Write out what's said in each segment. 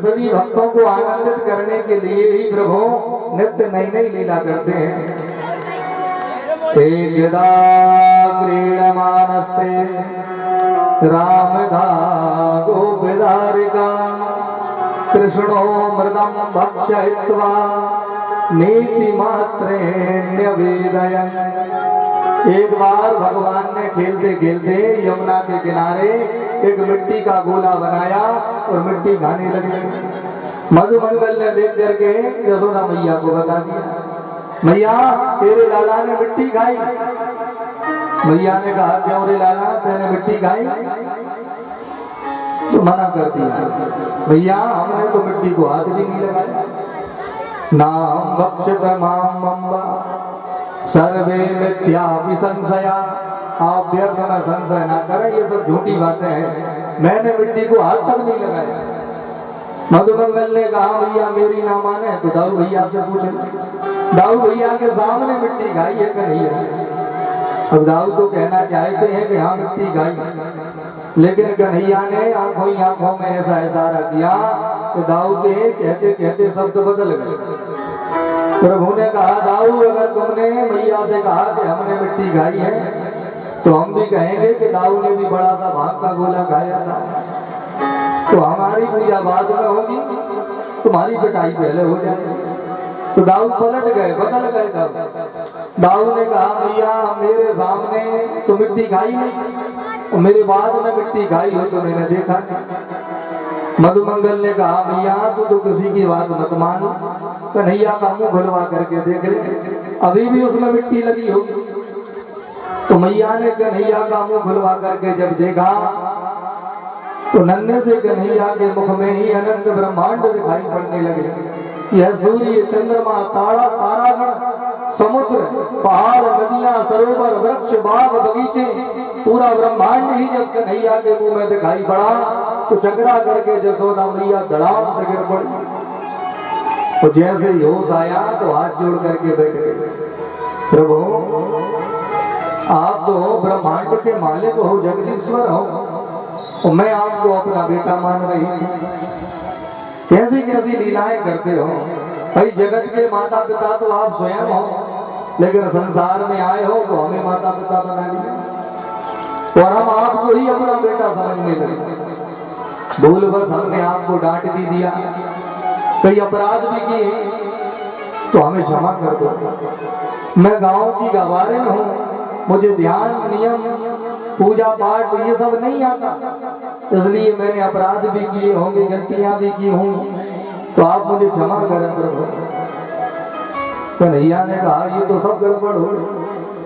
सभी भक्तों को आनंदित करने के लिए ही प्रभु नित्य नई नई लीला करते हैं। एकदा क्रीडमानस्ते रामधा गोपीधारिका कृष्णो मृदं भक्षयित्वा नीतिमात्रेण्यवेदयन्। एक बार भगवान ने खेलते खेलते यमुना के किनारे एक मिट्टी का गोला बनाया और मिट्टी खाने लगे। मधुमंगल ने देख करके यशोदा मैया को बता दिया, मैया तेरे लाला ने मिट्टी खाई। मैया ने कहा, क्यों रे लाला, तेने मिट्टी खाई? तो मना कर दिया, भैया हमने तो मिट्टी को हाथ भी नहीं लगाया। नाम भक्षत माम अम्बा सर्वे मिथ्या विसंशया। आप व्यर्थ में संशय ना करें, ये सब झूठी बातें हैं, मैंने मिट्टी को हाथ तक नहीं लगाया। मधुमंगल ने कहा, भैया मेरी ना माने तो दाऊ भैया से पूछे। दाऊ भैया के सामने मिट्टी खाई है कि नहीं है? अब दाऊ तो कहना चाहते हैं कि हाँ मिट्टी खाई, लेकिन कन्हैया ने आंखों ही आंखों में ऐसा इशारा किया तो दाऊ के कहते कहते शब्द बदल गए। प्रभु ने कहा, दाऊ अगर तुमने मैया से कहा कि हमने मिट्टी खाई है तो हम भी कहेंगे कि दाऊ ने भी बड़ा सा भांग का गोला खाया था, तो हमारी पूजा बाद में होगी, तुम्हारी पिटाई पहले हो जाएगी। तो दाऊ पलट गए, बदल गए। दाऊ ने कहा, भैया मेरे सामने तो मिट्टी खाई नहीं, मेरे बाद में मिट्टी खाई हो तो मैंने देखा नहीं। मधुमंगल ने कहा, भैया तू तो किसी की बात मत मान, कन्हैया का मुंह खुलवा करके देख ले, अभी भी उसमें मिट्टी लगी होगी। तो मैया ने कन्हैया का मुंह खुलवा करके जब देखा तो नन्हे से कन्हैया के मुख में ही अनंत ब्रह्मांड दिखाई पड़ने लगे। यह सूर्य, चंद्रमा, तारा, तारागण, समुद्र, पहाड़, नदियां, सरोवर, वृक्ष, बाग, बगीचे, पूरा ब्रह्मांड ही जब कन्हैया के मुंह में दिखाई पड़ा तो चकरा करके यशोदा मैया धड़ाम से गिर पड़ी। तो जैसे ही होश आया तो हाथ जोड़ करके बैठ गए, प्रभु आप तो ब्रह्मांड के मालिक हो, जगदीश्वर हो, और मैं आपको अपना बेटा मान रही हूँ। कैसी कैसी लीलाएं करते हो भाई। जगत के माता पिता तो आप स्वयं हो, लेकिन संसार में आए हो तो हमें माता पिता बना लिया और हम आपको ही अपना बेटा समझने लगे। भूल बस हमने आपको डांट भी दिया, कई अपराध भी किए, तो हमें क्षमा कर दो। मैं गांव की गवारिन हूँ, मुझे ध्यान, नियम, पूजा पाठ ये सब नहीं आता, इसलिए मैंने अपराध भी किए होंगे, गलतियां भी की होंगी, तो आप मुझे क्षमा करें प्रभु। कन्हैया ने कहा, ये तो सब गड़बड़ हो गई,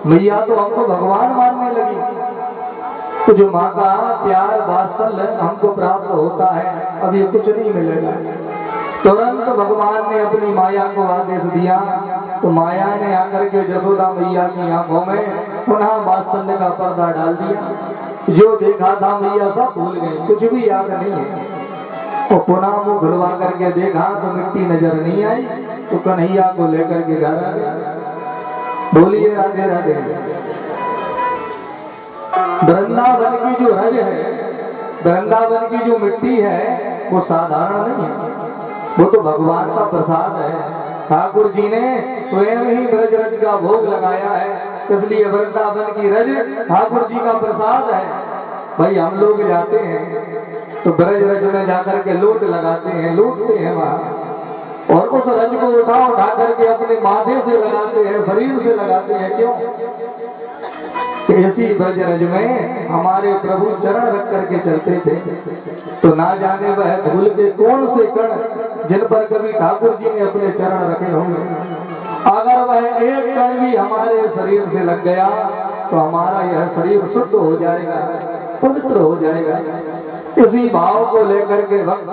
मैया तो हमको भगवान मानने लगी। तो जो माँ का प्यार वात्सल्य हमको प्राप्त होता है, अब ये कुछ नहीं मिलेगा। तुरंत भगवान ने अपनी माया को आदेश दिया तो माया ने आकर के यशोदा मैया की आंखों में पुनः वात्सल्य का पर्दा डाल दिया। जो देखा था मैया सब भूल गई, कुछ भी याद नहीं है। और पुनः मुंह खुलवा करके देखा तो मिट्टी नजर नहीं आई, तो कन्हैया को लेकर के घर आ गया। बोलिए राधे राधे। वृंदावन की जो रज है, वृंदावन की जो मिट्टी है वो साधारण नहीं है, वो तो भगवान का प्रसाद है। ठाकुर जी ने स्वयं ही ब्रज रज का भोग लगाया है, इसलिए वृंदावन की रज ठाकुर जी का प्रसाद है। भाई हम लोग जाते हैं तो ब्रज रज में जाकर के लोट लगाते हैं, लूटते हैं वहां, और उस रज को उठा उठा करके अपने माथे से लगाते हैं, शरीर से लगाते हैं। क्यों? इसी ब्रज रज में हमारे प्रभु चरण रख करके चलते थे, तो ना जाने वह धूल के कौन से कण जिन पर कभी ठाकुर जी ने अपने चरण रखे होंगे, अगर वह एक कण भी हमारे शरीर से लग गया तो हमारा यह शरीर शुद्ध हो जाएगा, पवित्र हो जाएगा। इसी भाव को लेकर के भक्त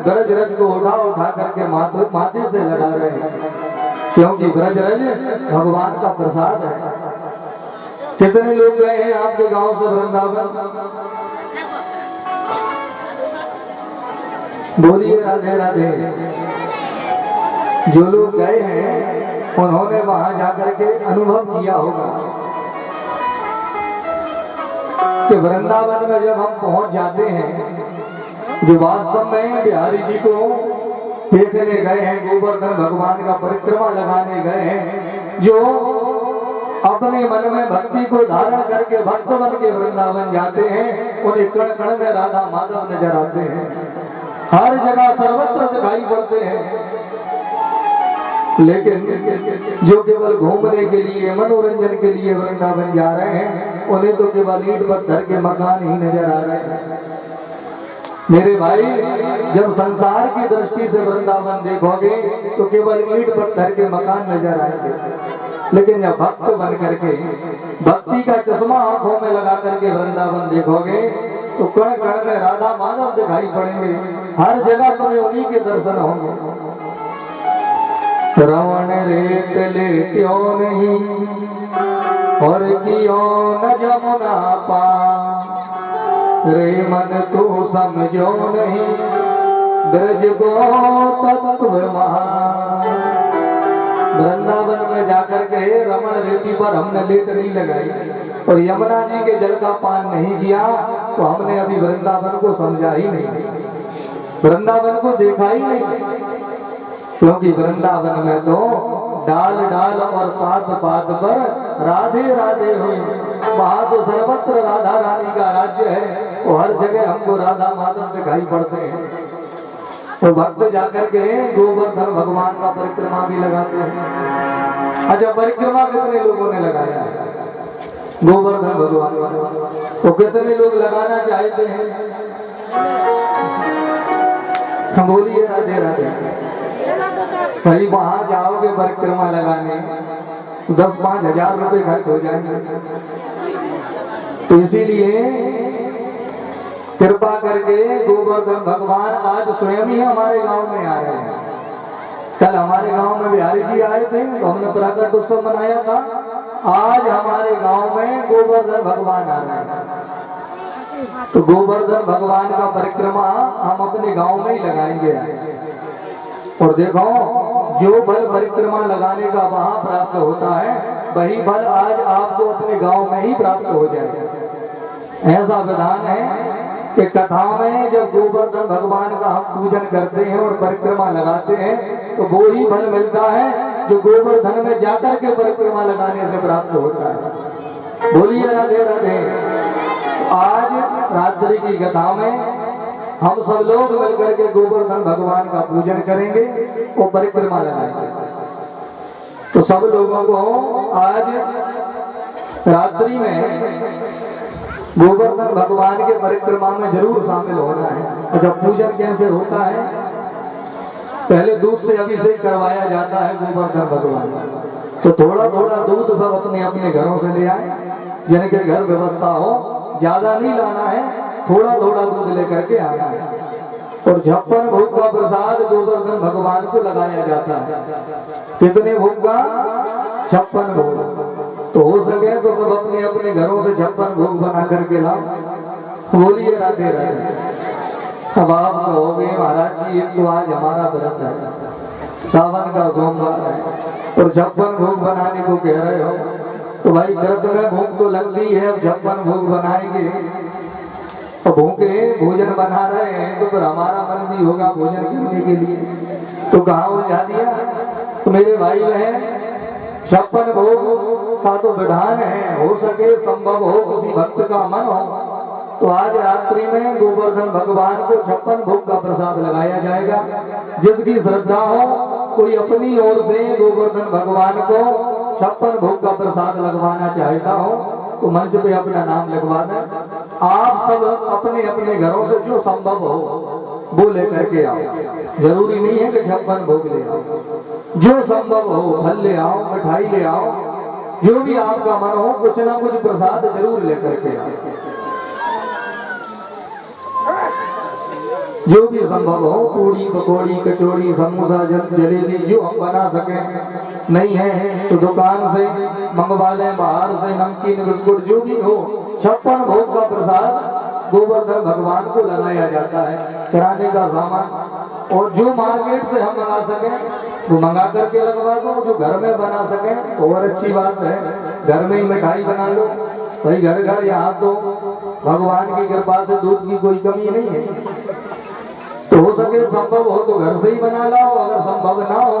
ब्रज रज को उठा उठा करके माथे से लगा रहे हैं, क्योंकि ब्रज रज भगवान का प्रसाद है। कितने लोग गए हैं आपके गांव से वृंदावन? बोलिए राधे राधे। जो लोग गए हैं उन्होंने वहां जाकर के अनुभव किया होगा कि वृंदावन में जब हम पहुंच जाते हैं जो वास्तव में बिहारी जी को देखने गए हैं, गोवर्धन भगवान का परिक्रमा लगाने गए हैं, जो अपने मन में भक्ति को धारण करके भक्त बन के वृंदावन जाते हैं, उन्हें कण कण में राधा माधव नजर आते हैं, हर जगह सर्वत्र दिखाई पड़ते हैं। लेकिन जो केवल घूमने के लिए, मनोरंजन के लिए वृंदावन जा रहे हैं, उन्हें तो केवल ईंट पत्थर के मकान ही नजर आ रहे हैं। मेरे भाई, जब संसार की दृष्टि से वृंदावन देखोगे तो केवल ईंट पत्थर के मकान नजर आएंगे, लेकिन जब भक्त बन करके भक्ति का चश्मा आंखों में लगा करके वृंदावन देखोगे तो कण कण में राधा माधव दिखाई पड़ेंगे, हर जगह तुम्हें उन्हीं के दर्शन होंगे। रमण रेत लेट्यो नहीं और कियो न जमुना पा, रे मन तू समझो नहीं ब्रज को तत्व महा। वृंदावन में जाकर के रमण रेती पर हमने लेट नहीं लगाई और यमुना जी के जल का पान नहीं किया तो हमने अभी वृंदावन को समझा ही नहीं, वृंदावन को देखा ही नहीं। क्योंकि वृंदावन में तो डाल डाल और पात पात पर राधे राधे हुई, वहां तो सर्वत्र राधा रानी का राज्य है, तो हर जगह हमको राधा माधव दिखाई पड़ते हैं। तो भक्त जाकर के गोवर्धन भगवान का परिक्रमा भी लगाते हैं। अच्छा, परिक्रमा कितने लोगों ने लगाया है गोवर्धन भगवान का? तो कितने लोग लगाना चाहते हैं? हम बोलिए राधे राधे। भाई वहां जाओगे परिक्रमा लगाने 10-5 हजार रुपए खर्च हो जाएंगे, तो इसीलिए कृपा करके गोवर्धन भगवान आज स्वयं ही हमारे गांव में आ रहे हैं। कल हमारे गांव में बिहारी जी आए थे तो हमने प्राकट उत्सव मनाया था, आज हमारे गांव में गोवर्धन भगवान आ रहे हैं। तो गोवर्धन भगवान का परिक्रमा हम अपने गांव में ही लगाएंगे। और देखो, जो फल परिक्रमा लगाने का वहां प्राप्त होता है वही फल आज आपको अपने गांव में ही प्राप्त हो जाएगा। ऐसा विधान है कि कथा में जब गोवर्धन भगवान का हम पूजन करते हैं और परिक्रमा लगाते हैं तो वो ही फल मिलता है जो गोवर्धन में जाकर के परिक्रमा लगाने से प्राप्त होता है। बोलिए राधे राधे। आज रात्रि की कथा में हम सब लोग मिलकर के गोवर्धन भगवान का पूजन करेंगे और परिक्रमा लगाएंगे। तो सब लोगों को आज रात्रि में गोवर्धन भगवान के परिक्रमा में जरूर शामिल होना है। अच्छा, पूजन कैसे होता है? पहले दूध से अभिषेक करवाया जाता है गोवर्धन भगवान। तो थोड़ा थोड़ा दूध सब अपने अपने घरों से ले आए, जिनके घर व्यवस्था हो, ज्यादा नहीं लाना है, थोड़ा थोड़ा दूध लेकर के आना है। और 56 भोग का प्रसाद गोवर्धन भगवान को लगाया जाता है। कितने भोग का? 56 भोग। तो हो सके तो सब अपने अपने घरों से 56 भोग बना करके लाओ। बोलिए राधे राधे। अब आप कहोगे महाराज जी, एक तो आज हमारा व्रत है, सावन का सोमवार है और 56 भोग बनाने को कह रहे हो, तो भाई व्रत में भूख तो लगती है, अब 56 भोग बनाएंगे तो भूखे भोजन बना रहे हैं तो फिर हमारा मन भी होगा भोजन करने के लिए, तो कहाँ उलझा दिया। तो मेरे भाई बहन, 56 भोग का तो विधान है, हो सके संभव हो किसी भक्त का मन हो तो आज रात्रि में गोवर्धन भगवान को 56 भोग का प्रसाद लगाया जाएगा। जिसकी श्रद्धा हो, कोई अपनी ओर से गोवर्धन भगवान को 56 भोग का प्रसाद लगवाना चाहता हो तो मंच पे अपना नाम लिखवा दें। आप सब अपने अपने घरों से जो संभव हो वो लेकर के आओ। जरूरी नहीं है कि 56 भोग ले आओ, जो संभव हो फल ले आओ, मिठाई ले आओ, जो भी आपका मन हो, कुछ ना कुछ प्रसाद जरूर लेकर के आओ। जो भी संभव हो, पूड़ी पकौड़ी कचौड़ी समोसा जलेबी जो हम बना सके, नहीं है तो दुकान से मंगवा लें, बाहर से नमकीन बिस्कुट जो भी हो। 56 भोग का प्रसाद गोवर्धन भगवान को लगाया जाता है, किराने का सामान। और जो मार्केट से हम मंगा सकें वो मंगा करके लगवा दो, जो घर में बना सकें तो और अच्छी बात है, घर में ही मिठाई बना लो। भाई घर घर यहाँ तो भगवान की कृपा से दूध की कोई कमी नहीं है। हो सके संभव हो तो घर से ही बना लाओ, अगर संभव ना हो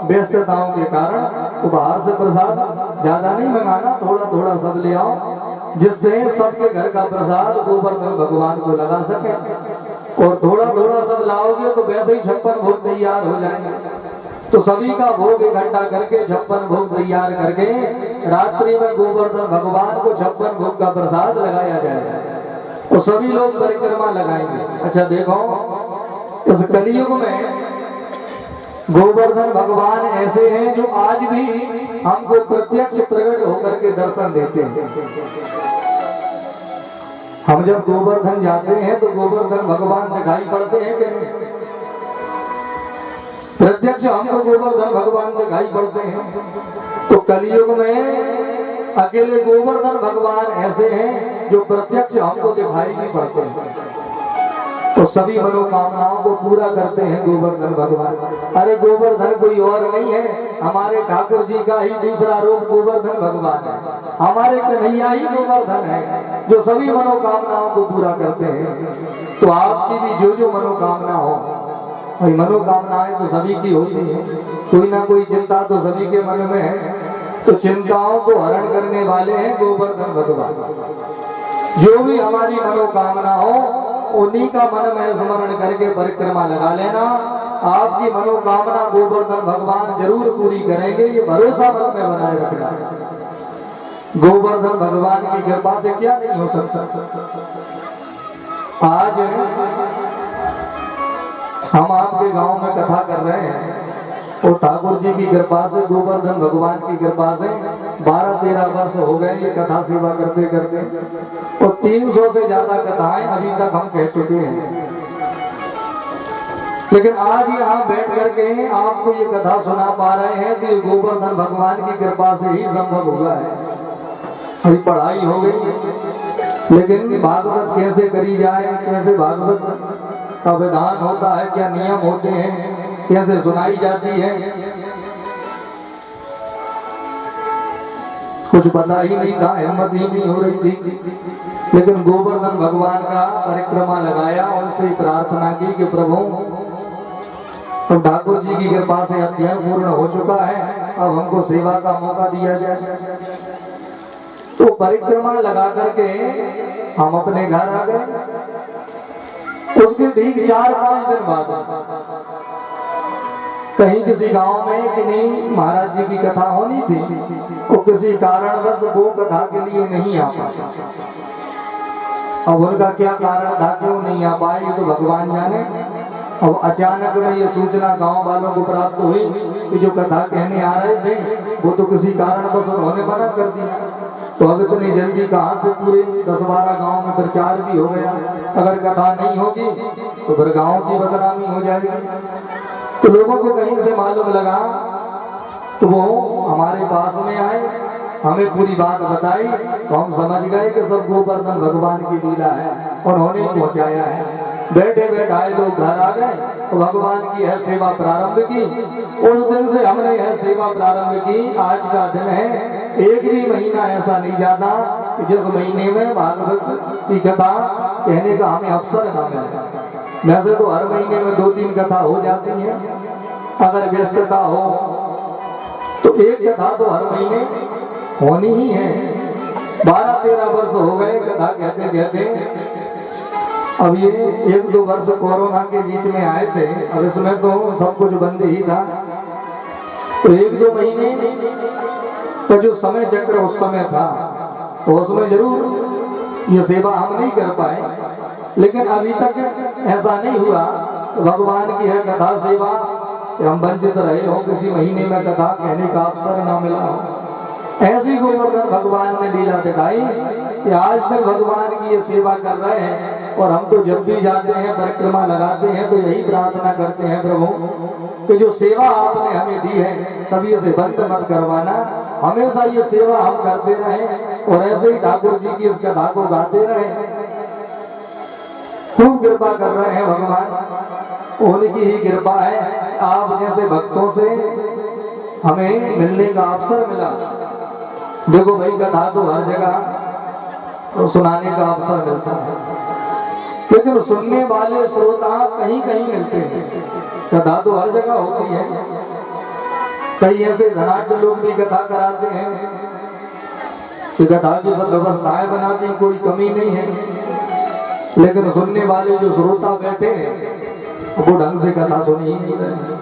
व्यस्तताओं के कारण तो बाहर से प्रसाद ज्यादा नहीं मंगाना, थोड़ा थोड़ा सब ले आओ, जिससे सबके घर का प्रसाद गोवर्धन भगवान को लगा सके। और थोड़ा थोड़ा सब लाओगे तो वैसे ही 56 भोग तैयार हो जाएंगे। तो सभी का भोग इकट्ठा करके 56 भोग तैयार करके रात्रि में गोवर्धन भगवान को 56 भोग का प्रसाद लगाया जाएगा और सभी लोग परिक्रमा लगाएंगे। अच्छा देखो, इस कलयुग में गोवर्धन भगवान ऐसे हैं जो आज भी हमको प्रत्यक्ष प्रकट होकर के दर्शन देते हैं। हम जब गोवर्धन जाते हैं तो गोवर्धन भगवान दिखाई पड़ते हैं कि नहीं? प्रत्यक्ष हमको गोवर्धन भगवान दिखाई पड़ते हैं। तो कलयुग में अकेले गोवर्धन भगवान ऐसे हैं जो प्रत्यक्ष हमको दिखाई नहीं पड़ते हैं। तो सभी मनोकामनाओं को पूरा करते हैं गोवर्धन भगवान। अरे गोवर्धन कोई और नहीं है, हमारे ठाकुर जी का ही दूसरा रूप गोवर्धन भगवान है। हमारे कन्हैया ही गोवर्धन है जो सभी मनोकामनाओं को पूरा करते हैं। तो आपकी भी जो मनोकामना हो, भाई मनोकामनाएं तो सभी की होती हैं, कोई ना कोई चिंता तो सभी के मन में है। तो चिंताओं को हरण करने वाले हैं गोवर्धन भगवान। जो भी हमारी मनोकामना हो उन्हीं का मन में स्मरण करके परिक्रमा लगा लेना, आपकी मनोकामना गोवर्धन भगवान जरूर पूरी करेंगे, ये भरोसा मन में बनाए रखना। गोवर्धन भगवान की कृपा से क्या नहीं हो सकता। आज हम आपके गांव में कथा कर रहे हैं और ठाकुर जी की कृपा से, गोवर्धन भगवान की कृपा से 12-13 वर्ष हो गए ये कथा सेवा करते करते, और 300 से ज्यादा कथाएं अभी तक हम कह चुके हैं। लेकिन आज यहाँ बैठ करके आपको ये कथा सुना पा रहे हैं तो ये गोवर्धन भगवान की कृपा से ही संभव हुआ है। अभी पढ़ाई हो गई, लेकिन भागवत कैसे करी जाए, कैसे भागवत का विधान होता है, क्या नियम होते हैं, कैसे सुनाई जाती है, कुछ पता ही नहीं था, हिम्मत ही नहीं हो रही थी। लेकिन गोवर्धन भगवान का परिक्रमा लगाया, उनसे प्रार्थना की कि प्रभु, तो ठाकुर जी की कृपा से अध्ययन पूर्ण हो चुका है, अब हमको सेवा का मौका दिया जाए। तो परिक्रमा लगा करके हम अपने घर आ गए। उसके ठीक 4-5 दिन बाद कहीं किसी गांव में कि नहीं महाराज जी की कथा होनी थी, वो किसी कारणवश वो कथा के लिए नहीं आ पाया। अब उनका क्या कारण था, क्यों नहीं आ पाए, ये तो भगवान जाने। अब अचानक में ये सूचना गांव वालों को प्राप्त हुई कि जो कथा कहने आ रहे थे वो तो किसी कारणवश उन्होंने मना कर दिया। तो अब इतनी जल्दी कहाँ से पूरे 10-12 गांव में प्रचार भी हो गया। अगर कथा नहीं होगी तो फिर गांव की बदनामी हो जाएगी। तो लोगों को कहीं से मालूम लगा तो वो हमारे पास में आए, हमें पूरी बात बताई, तो हम समझ गए कि सब गोवर्धन भगवान की लीला है, उन्होंने पहुंचाया है। बैठे बैठाए लोग घर आ गए तो भगवान की यह सेवा प्रारंभ की। उस दिन से हमने यह सेवा प्रारंभ की। आज का दिन है, एक भी महीना ऐसा नहीं जाता कि जिस महीने में भागवत की कथा कहने का हमें अवसर न मिले। वैसे तो हर महीने में 2-3 कथा हो जाती है, अगर व्यस्तता हो तो एक कथा तो हर महीने होनी ही है। 12-13 वर्ष हो गए कथा कहते कहते। अब ये 1-2 वर्ष कोरोना के बीच में आए थे, अब इसमें तो सब कुछ बंद ही था। तो 1-2 महीने का जो समय चक्र उस समय था तो उसमें जरूर ये सेवा हम नहीं कर पाए। लेकिन अभी तक ऐसा नहीं हुआ भगवान की है कथा सेवा से हम वंचित रहे हो, किसी महीने में कथा कहने का अवसर ना मिला हो। ऐसी गोवर्धन भगवान ने लीला दिखाई कि आज तक भगवान की ये सेवा कर रहे हैं। और हम तो जब भी जाते हैं परिक्रमा लगाते हैं तो यही प्रार्थना करते हैं प्रभु कि जो सेवा आपने हमें दी है कभी इसे बंद मत करवाना, हमेशा ये सेवा हम करते रहें और ऐसे ही ठाकुर जी की इस कथा को गाते रहें। खूब कृपा कर रहे हैं भगवान, उनकी ही कृपा है। आप जैसे भक्तों से हमें मिलने का अवसर मिला। देखो भाई, कथा तो हर जगह तो सुनाने का अवसर मिलता है, लेकिन सुनने वाले श्रोता कहीं कहीं मिलते हैं। कथा तो हर जगह होती है, कई ऐसे धनाढ्य लोग भी कथा कराते हैं कि कथा की सब व्यवस्थाएं बनाती, कोई कमी नहीं है, लेकिन सुनने वाले जो श्रोता बैठे हैं वो ढंग से कथा सुन ही नहीं रहे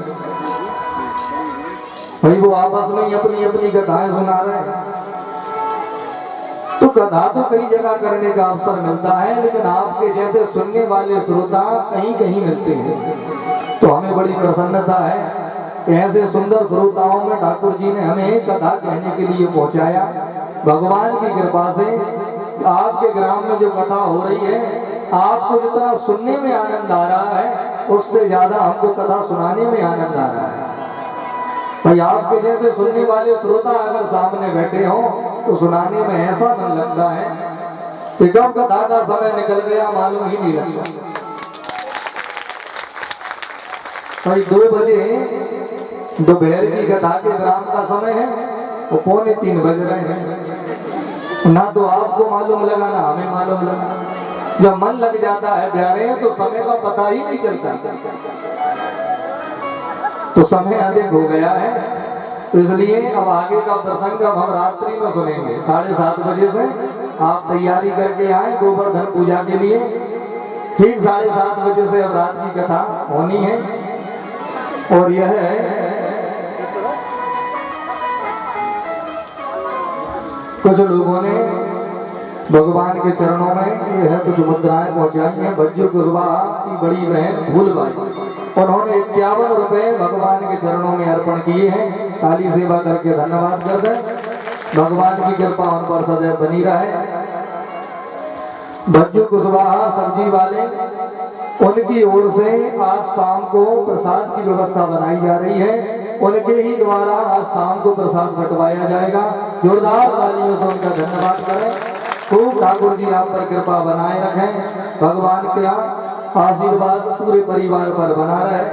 भाई, वो आपस में ही अपनी अपनी कथाएं सुना रहे हैं। तो कथा तो कई जगह करने का अवसर मिलता है, लेकिन आपके जैसे सुनने वाले श्रोता कहीं कहीं मिलते हैं। तो हमें बड़ी प्रसन्नता है कि ऐसे सुंदर श्रोताओं में ठाकुर जी ने हमें कथा कहने के लिए पहुंचाया। भगवान की कृपा से आपके ग्राम में जो कथा हो रही है, आपको जितना सुनने में आनंद आ रहा है उससे ज्यादा हमको कथा सुनाने में आनंद आ रहा है भाई। आपके जैसे सुनने वाले श्रोता अगर सामने बैठे हों तो सुनाने में ऐसा मन लगता है कि कब कथा का समय निकल गया मालूम ही नहीं लगता भाई। 2 बजे दोपहर की कथा के विराम का समय है और 2:45 बज रहे हैं। ना तो आपको मालूम लगा ना हमें मालूम लगा। जब मन लग जाता है प्यारे तो समय का पता ही नहीं चलता। तो समय अधिक हो गया है, तो इसलिए अब आगे का प्रसंग अब हम रात्रि में सुनेंगे। 7:30 बजे से आप तैयारी करके आए गोवर्धन पूजा के लिए। ठीक 7:30 बजे से अब रात की कथा होनी है। और यह कुछ लोगों ने भगवान के चरणों में यह कुछ मुद्राएं पहुंचाई हैं। बज्जू कुशवाहा की बड़ी बहन फूलबाई, उन्होंने 51 रुपए भगवान के चरणों में अर्पण किए हैं। काली सेवा करके धन्यवाद कर दें। भगवान की कृपा उन पर सदैव बनी रहे। बज्जू कुशवाहा सब्जी वाले, उनकी ओर से आज शाम को प्रसाद की व्यवस्था बनाई जा रही है। उनके ही द्वारा आज शाम को प्रसाद बंटवाया जाएगा। जोरदार तालियों से उनका धन्यवाद करें। खूब ठाकुर जी आप पर कृपा बनाए रखें। भगवान के आशीर्वाद पूरे परिवार पर बना रहे।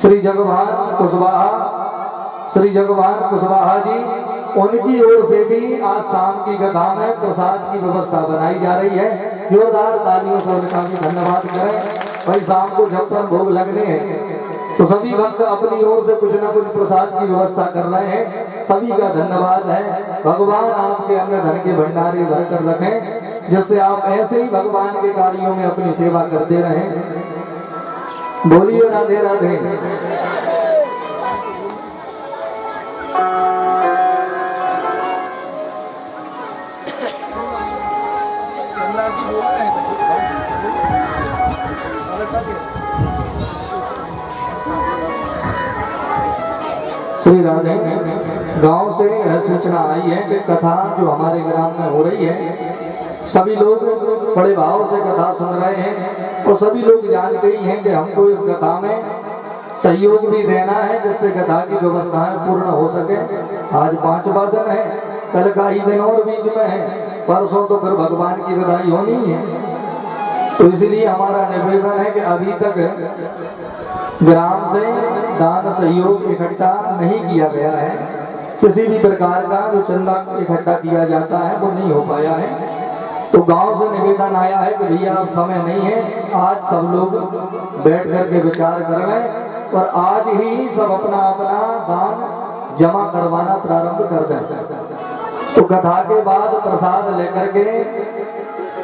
श्री जगवान कुशवाहा जी, उनकी ओर से भी आज शाम की कथा में प्रसाद की व्यवस्था बनाई जा रही है। जोरदार तालियों से उनका भी धन्यवाद करें। भाई शाम को 56 भोग लगने हैं, तो सभी भक्त अपनी ओर से कुछ न कुछ प्रसाद की व्यवस्था कर रहे हैं। सभी का धन्यवाद है। भगवान आपके अन्न धन के भंडारे भर कर रखें, जिससे आप ऐसे ही भगवान के कार्यों में अपनी सेवा करते रहें। बोलिए राधे राधे। श्री राधे। गांव से यह सूचना आई है कि कथा जो हमारे ग्राम में हो रही है, सभी लोग बड़े भाव से कथा सुन रहे हैं और सभी लोग जानते ही हैं कि हमको इस कथा में सहयोग भी देना है, जिससे कथा की व्यवस्थाएं पूर्ण हो सके। आज 5वां दिन है, कल का ही दिन और बीच में है, परसों तो फिर भगवान की विदाई होनी है। तो इसलिए हमारा निवेदन है कि अभी तक ग्राम से दान सहयोग इकट्ठा नहीं किया गया है। किसी भी प्रकार का जो चंदा इकट्ठा किया जाता है वो नहीं हो पाया है। तो गांव से निवेदन आया है कि भैया अब समय नहीं है, आज सब लोग बैठ करके विचार कर लें और आज ही सब अपना अपना दान जमा करवाना प्रारंभ कर दें। तो कथा के बाद प्रसाद लेकर के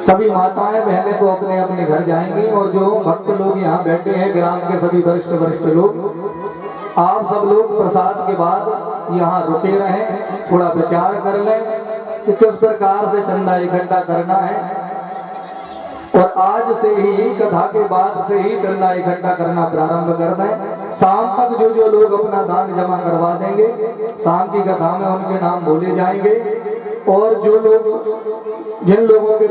सभी माताएं बहनें तो अपने अपने घर जाएंगी और जो भक्त लोग यहाँ बैठे हैं, ग्राम के सभी वरिष्ठ लोग, आप सब लोग प्रसाद के बाद यहाँ रुके रहें, थोड़ा विचार कर लें कि किस प्रकार से चंदा इकट्ठा करना है। और आज से ही कथा के बाद से ही चंदा इकट्ठा करना प्रारंभ कर दें। शाम तक जो लोग अपना दान जमा करवा देंगे, शाम की कथा में उनके नाम बोले जाएंगे। और जो लोग जिन लोगों के